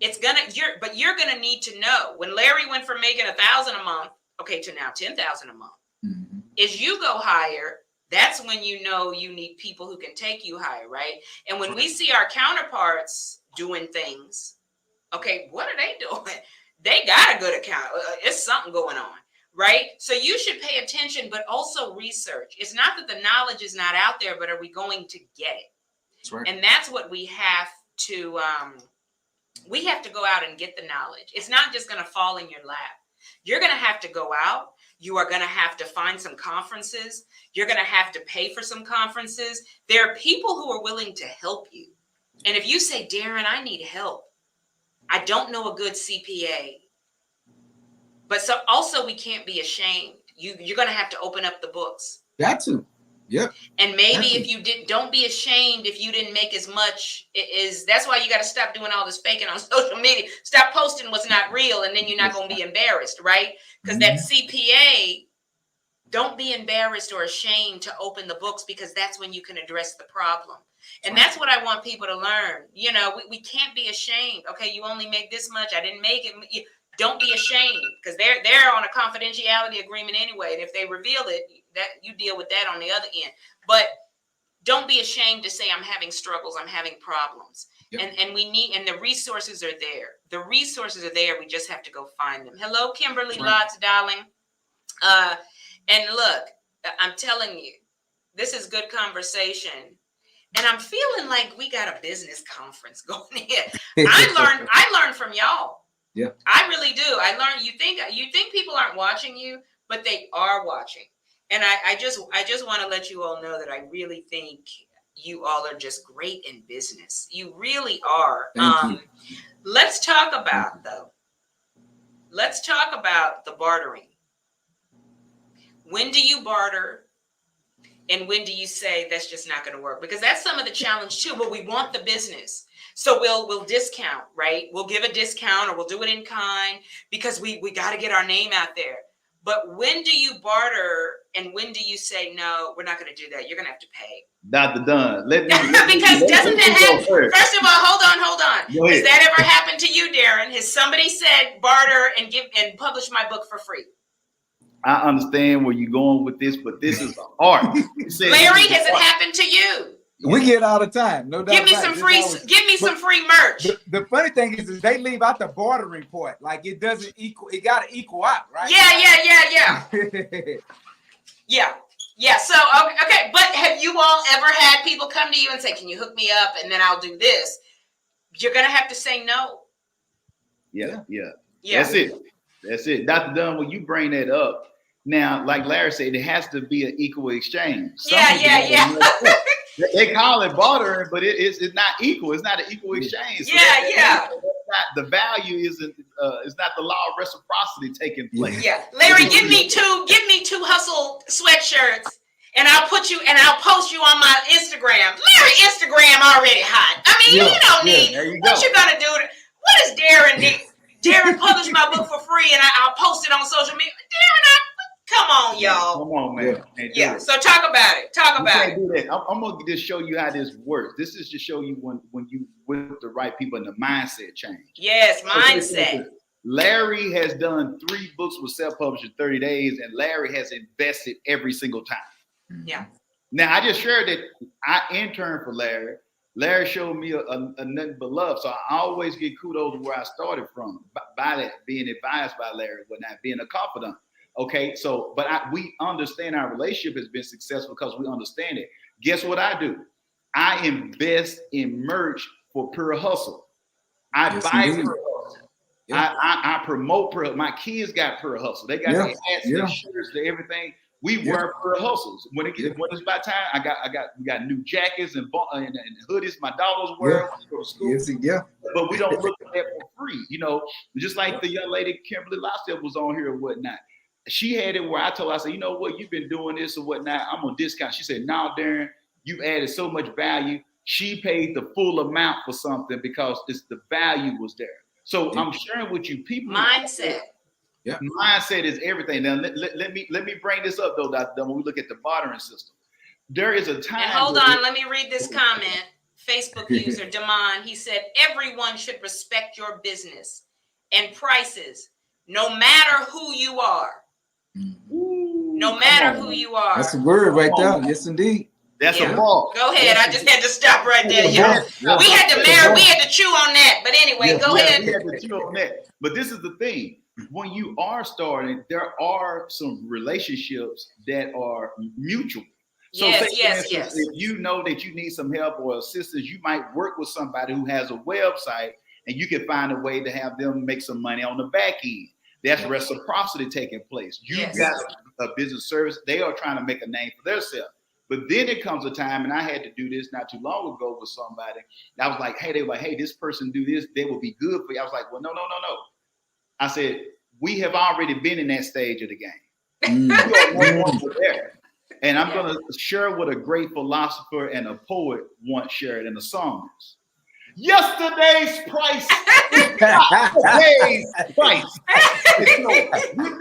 You're gonna need to know, when Larry went from making $1,000 a month, okay, to now $10,000 a month. As you go higher, that's when you need people who can take you higher, right? And when we see our counterparts doing things, okay, what are they doing? They got a good account. It's something going on, right? So you should pay attention, but also research. It's not that the knowledge is not out there, but are we going to get it? That's right. And that's what we have to go out and get the knowledge. It's not just going to fall in your lap. You're going to have to go out. You are going to have to find some conferences. You're going to have to pay for some conferences. There are people who are willing to help you. And if you say, Darren, I need help. I don't know a good CPA. But so also we can't be ashamed. You're going to have to open up the books. Got to. Yep. And maybe if you don't be ashamed if you didn't make as much. That's why you got to stop doing all this faking on social media. Stop posting what's not real, and then you're not going to be embarrassed, right? Because that CPA, don't be embarrassed or ashamed to open the books, because that's when you can address the problem. And that's what I want people to learn. You know, we can't be ashamed. Okay, you only make this much. I didn't make it. Don't be ashamed, because they're on a confidentiality agreement anyway. And if they reveal it, that you deal with that on the other end. But don't be ashamed to say, I'm having struggles, I'm having problems. Yep. And we need, and the resources are there. The resources are there. We just have to go find them. Hello, Kimberly Lotz, darling. And look, I'm telling you, this is good conversation. And I'm feeling like we got a business conference going here. I learned from y'all. Yeah, I really do. I learned. You think people aren't watching you, but they are watching. And I just want to let you all know that I really think you all are just great in business. You really are. Thank you. Let's talk about the bartering. When do you barter? And when do you say that's just not going to work? Because that's some of the challenge too. But we want the business. So we'll discount, right? We'll give a discount, or we'll do it in kind, because we got to get our name out there. But when do you barter, and when do you say, no, we're not going to do that? You're going to have to pay. Dr. Dunn, because doesn't that happen? First of all, hold on. Has that ever happened to you, Darren? Has somebody said barter and publish my book for free? I understand where you're going with this, but this is an art. Larry, has it happened to you? We get all the time, no doubt. Give me some free merch. The funny thing is they leave out the bartering part. Like it doesn't equal. It got to equal out, right? Yeah. So okay, but have you all ever had people come to you and say, "Can you hook me up, and then I'll do this"? You're gonna have to say no. Yeah. That's it. Dr. Dunn, when you bring that up, now, like Larry said, it has to be an equal exchange. Yeah. They call it bartering, but it's not equal. It's not an equal exchange. So the value isn't. It's not the law of reciprocity taking place. Yeah, Larry, give me two hustle sweatshirts, and I'll post you on my Instagram. Larry, Instagram already hot. I mean, you don't need. What you gonna do? What is Darren need? Darren published my book for free, and I'll post it on social media. Darren, come on, y'all. Come on, man. Yeah. So talk about it. Do that. I'm gonna just show you how this works. This is to show you when you with the right people and the mindset change. Yes, mindset. Larry has done 3 books with self-published in 30 days, and Larry has invested every single time. Yeah. Now I just shared that I interned for Larry. Larry showed me a nothing but love. So I always get kudos to where I started from by that, being advised by Larry, whatnot, being a confidant. Okay, so, but we understand our relationship has been successful because we understand it. Guess what I do? I invest in merch for Pure Hustle. I buy Pure Hustle. Yeah. I promote Pure. My kids got Pure Hustle. They got the hats, the shirts, the everything. We wear Pure Hustles. When it's about time, we got new jackets and hoodies. My daughters wear when they go to school. But we don't look at that for free. You know, just like the young lady Kimberly Lotz was on here and whatnot. She had it where I told her, I said, you know what, you've been doing this or whatnot. I'm on discount. She said, no, Darren, you added so much value. She paid the full amount for something because the value was there. So I'm sharing with you people. Mindset. Yeah. Mindset is everything. Now let me bring this up though, Dr. Dunn, when we look at the bartering system. There is a time. And hold on, let me read this comment. Facebook user Damon, he said, everyone should respect your business and prices, no matter who you are. No matter who you are. That's a word right there. Yes, indeed. That's a ball. Go ahead. I just had to stop right there. We had to chew on that. But anyway, go ahead. We had to chew on that. But this is the thing. when you are starting, there are some relationships that are mutual. So say, for instance, if you know that you need some help or assistance, you might work with somebody who has a website and you can find a way to have them make some money on the back end. That's reciprocity taking place. You got a business service. They are trying to make a name for themselves. But then there comes a time, and I had to do this not too long ago with somebody. I was like, hey, they were like, hey, this person do this. They will be good for you. I was like, well, no. I said, we have already been in that stage of the game. We are no longer there. And I'm going to share what a great philosopher and a poet once shared in the songs. Yesterday's price is not today's price. So, with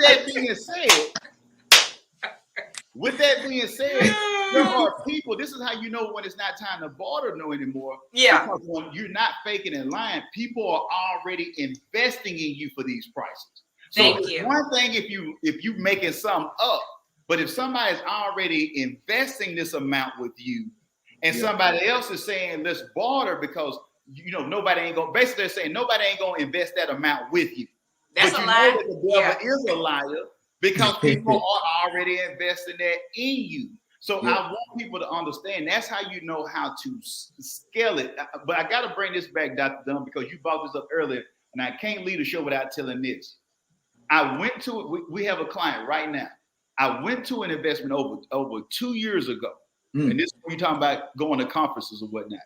that being said, there are people, this is how you know when it's not time to barter no anymore. Yeah. Because when you're not faking and lying, people are already investing in you for these prices. So Thank you. One thing if you making something up, but if somebody's already investing this amount with you and somebody else is saying let's barter because nobody ain't gonna, basically they're saying nobody ain't gonna invest that amount with you. That's but a you lie. know that the devil is a liar because people are already investing that in you. So I want people to understand that's how you know how to scale it. But I got to bring this back, Dr. Dunn, because you brought this up earlier, and I can't leave the show without telling this. I went to it. We have a client right now. I went to an investment over 2 years ago, and this is when you're talking about going to conferences or whatnot.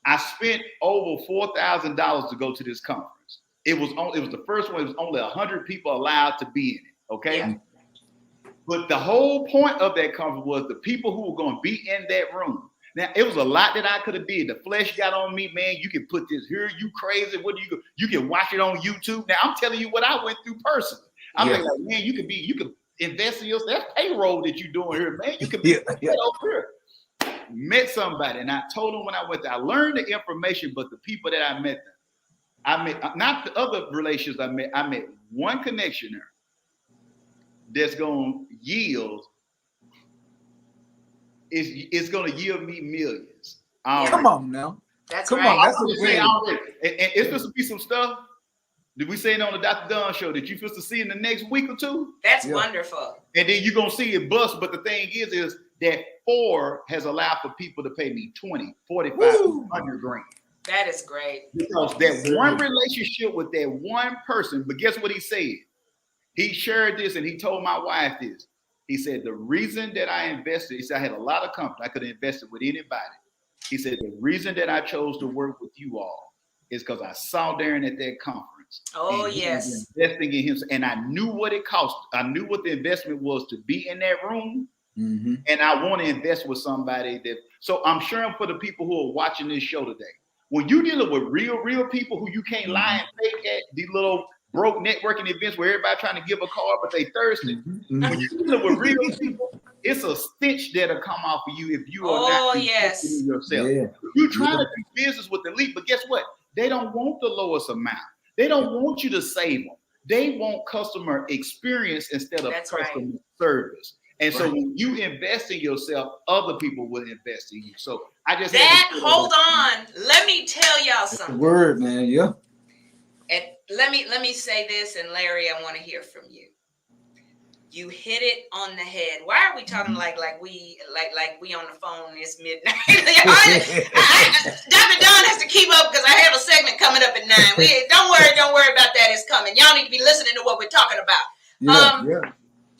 I spent over $4,000 to go to this conference. It was the first one. It was only 100 people allowed to be in it. Okay. Yeah. But the whole point of that conference was the people who were going to be in that room. Now, it was a lot that I could have did. The flesh got on me, man. You can put this here. You crazy. What do you can watch it on YouTube. Now, I'm telling you what I went through personally. I'm like, man, you could invest in yourself. That's payroll that you're doing here, man. You could be over here. Met somebody, and I told them when I went there, I learned the information, but the people that I met not the other relations I met one connection there that's going to yield. It's going to yield me millions. Come on now. That's Come right. on. That's what I'm saying already. And it's supposed to be some stuff. Did we say it on the Dr. Dunn show that you're supposed to see in the next week or two? That's wonderful. And then you're going to see it bust. But the thing is that 4 has allowed for people to pay me 20, 45, 100 grand. That is great. Because that one relationship with that one person, but guess what he said? He shared this and he told my wife this. He said, the reason that I invested, he said, I had a lot of company. I could have invested with anybody. He said, the reason that I chose to work with you all is because I saw Darren at that conference. Oh, yes. Investing in him. And I knew what it cost. I knew what the investment was to be in that room. Mm-hmm. And I want to invest with somebody that, so I'm sharing for the people who are watching this show today. When you're dealing with real people who you can't lie and fake at, these little broke networking events where everybody trying to give a card, but they thirsty. Mm-hmm. When you're dealing with real people, it's a stench that'll come off of you if you are not investing in yourself. Yeah. You're trying to do business with the elite, but guess what? They don't want the lowest amount. They don't want you to save them. They want customer experience instead of customer service. And so when you invest in yourself, other people will invest in you. So I just hold on. Let me tell y'all something. That's the word, man. Yeah. And let me say this, and Larry, I want to hear from you. You hit it on the head. Why are we talking like we on the phone? It's midnight. Dr. Don has to keep up because I have a segment coming up at 9. Don't worry about that. It's coming. Y'all need to be listening to what we're talking about.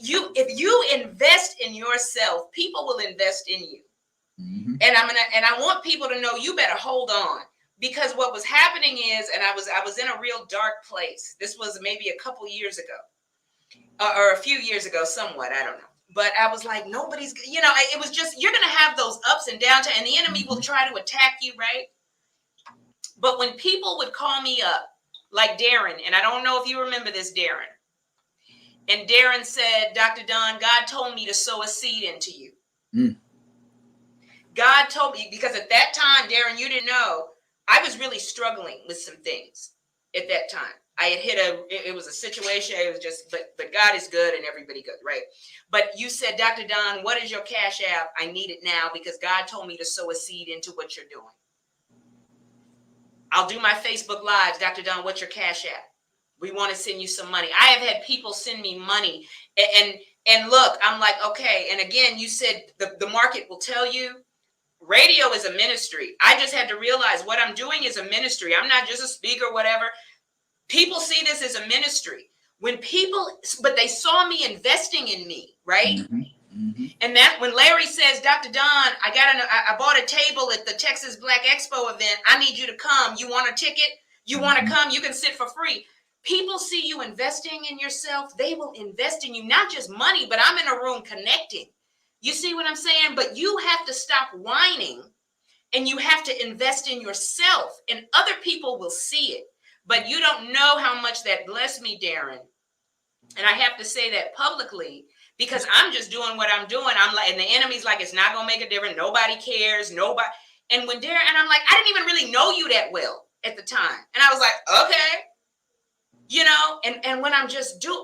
If you invest in yourself, people will invest in you. Mm-hmm. And I want people to know you better hold on, because what was happening is, and I was in a real dark place. This was maybe a couple years ago, or a few years ago, somewhat, I don't know. But I was like, nobody's, it was just, you're going to have those ups and downs, and the enemy will try to attack you, right? But when people would call me up, like Darren, and I don't know if you remember this, Darren. And Darren said, Dr. Don, God told me to sow a seed into you. Mm. God told me, because at that time, Darren, you didn't know, I was really struggling with some things at that time. I had it was a situation, it was just, but God is good and everybody good, right? But you said, Dr. Don, what is your cash app? I need it now because God told me to sow a seed into what you're doing. I'll do my Facebook Lives. Dr. Don, what's your cash app? We want to send you some money. I have had people send me money, and look, I'm like, okay. And again, you said the market will tell you. Radio is a ministry. I just had to realize what I'm doing is a ministry. I'm not just a speaker, whatever. People see this as a ministry. But they saw me investing in me, right? Mm-hmm. Mm-hmm. And that when Larry says, Dr. Don, I bought a table at the Texas Black Expo event. I need you to come. You want a ticket? You want to come? You can sit for free. People see you investing in yourself. They will invest in you, not just money, but I'm in a room connecting. You see what I'm saying? But you have to stop whining and you have to invest in yourself, and other people will see it. But you don't know how much that blessed me, Darren. And I have to say that publicly because I'm just doing what I'm doing. I'm like, and the enemy's like, it's not going to make a difference. Nobody cares. Nobody. And when Darren, and I'm like, I didn't even really know you that well at the time. And I was like, okay. You know, and when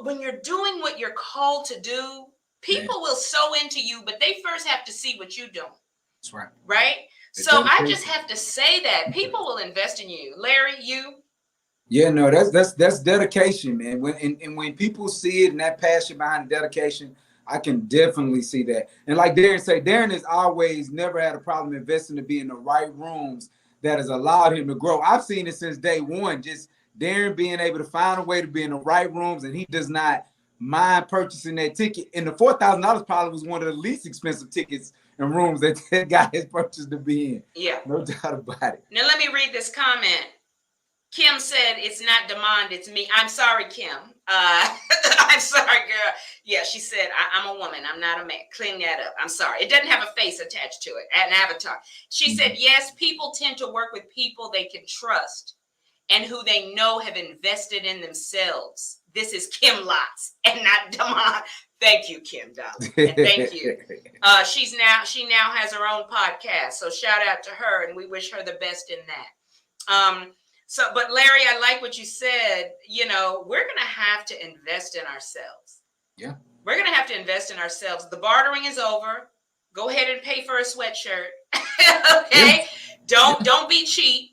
when you're doing what you're called to do, people will sow into you, but they first have to see what you're doing. That's right. Right? So I just have to say that people will invest in you. Larry, you? Yeah, no, that's dedication, man. When people see it and that passion behind the dedication, I can definitely see that. And like Darren said, Darren has always never had a problem investing to be in the right rooms that has allowed him to grow. I've seen it since day one, just Darren being able to find a way to be in the right rooms, and he does not mind purchasing that ticket. And the $4,000 probably was one of the least expensive tickets and rooms that that guy has purchased to be in. Yeah. No doubt about it. Now let me read this comment. Kim said, it's not demand, it's me. I'm sorry, Kim. I'm sorry, girl. Yeah, she said, I'm a woman. I'm not a man. Clean that up. I'm sorry. It doesn't have a face attached to it, an avatar. She said, yes, people tend to work with people they can trust and who they know have invested in themselves. This is Kim Lotz and not Damon. Thank you, Kim, darling. And thank you. She now has her own podcast. So shout out to her, and we wish her the best in that. But Larry, I like what you said. You know, we're going to have to invest in ourselves. Yeah. We're going to have to invest in ourselves. The bartering is over. Go ahead and pay for a sweatshirt. Okay. Yeah. Don't be cheap.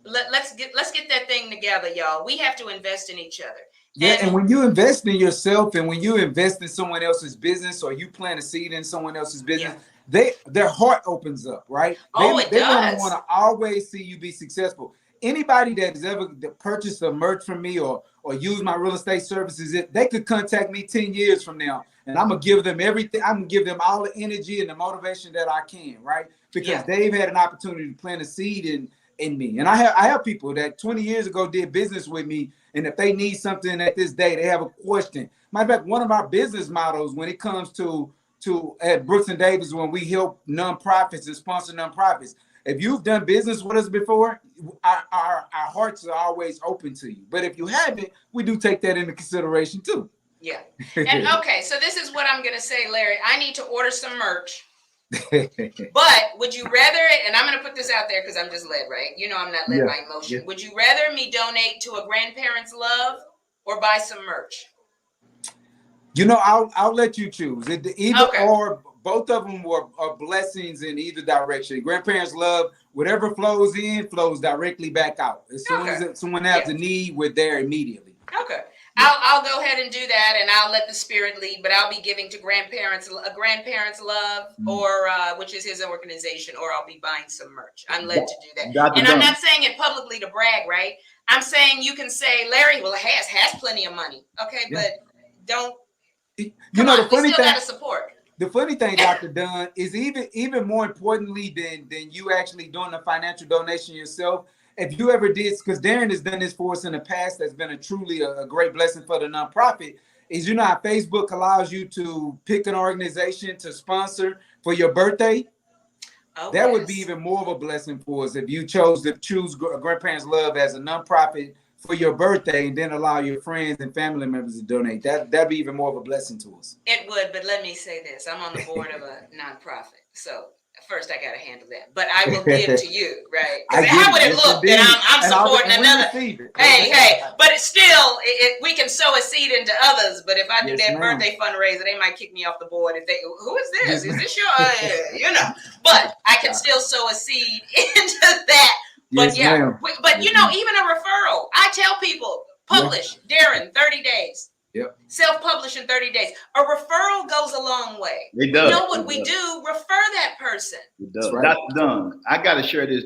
Let's get that thing together, y'all. We have to invest in each other. Yeah, and when you invest in yourself and when you invest in someone else's business or you plant a seed in someone else's business, their heart opens up, right? They want to always see you be successful. Anybody that has ever purchased a merch from me or used my real estate services, they could contact me 10 years from now, and I'm going to give them everything. I'm going to give them all the energy and the motivation that I can, right? Because they've had an opportunity to plant a seed in me. And I have people that 20 years ago did business with me, and if they need something at this day, they have a question. Matter of fact, one of our business models when it comes to at Brooks and Davis, when we help nonprofits and sponsor nonprofits, if you've done business with us before, our hearts are always open to you. But if you haven't, we do take that into consideration too. Yeah. And okay, so this is what I'm going to say, Larry. I need to order some merch. But would you rather, and I'm going to put this out there because I'm just led, right? You know, I'm not led by emotion. Would you rather me donate to a grandparent's love or buy some merch? You know, I'll let you choose. Or both of them are blessings in either direction. Grandparents love, whatever flows in flows directly back out. As soon as someone has a need, we're there immediately. Okay. I'll go ahead and do that, and I'll let the Spirit lead, but I'll be giving to grandparents love, or which is his organization, or I'll be buying some merch. I'm led to do that. And I'm not saying it publicly to brag, right? I'm saying you can say, Larry, well, has plenty of money. Okay, but don't. The funny thing, gotta support. The funny thing, Dr. Dunn, is even more importantly than you actually doing a financial donation yourself. If you ever did, because Darren has done this for us in the past, that's been truly a great blessing for the nonprofit, is how Facebook allows you to pick an organization to sponsor for your birthday. Oh, that would be even more of a blessing for us if you chose to choose Grandparents Love as a nonprofit for your birthday and then allow your friends and family members to donate. That'd be even more of a blessing to us. It would, but let me say this. I'm on the board of a nonprofit, so first I got to handle that. But I will give to you, right? How would it look that I'm supporting another? Hey, but it's still, we can sow a seed into others, but if I do that birthday fundraiser, they might kick me off the board. If who is this? Is this your, but I can still sow a seed into that Yes, But yeah, ma'am. but you know, even a referral. I tell people, publish, Darren, 30 days. Yep. Self-publish in 30 days. A referral goes a long way. It We does. know what we do. Refer that person. It does. That's right. Dr. Dunn, I got to share this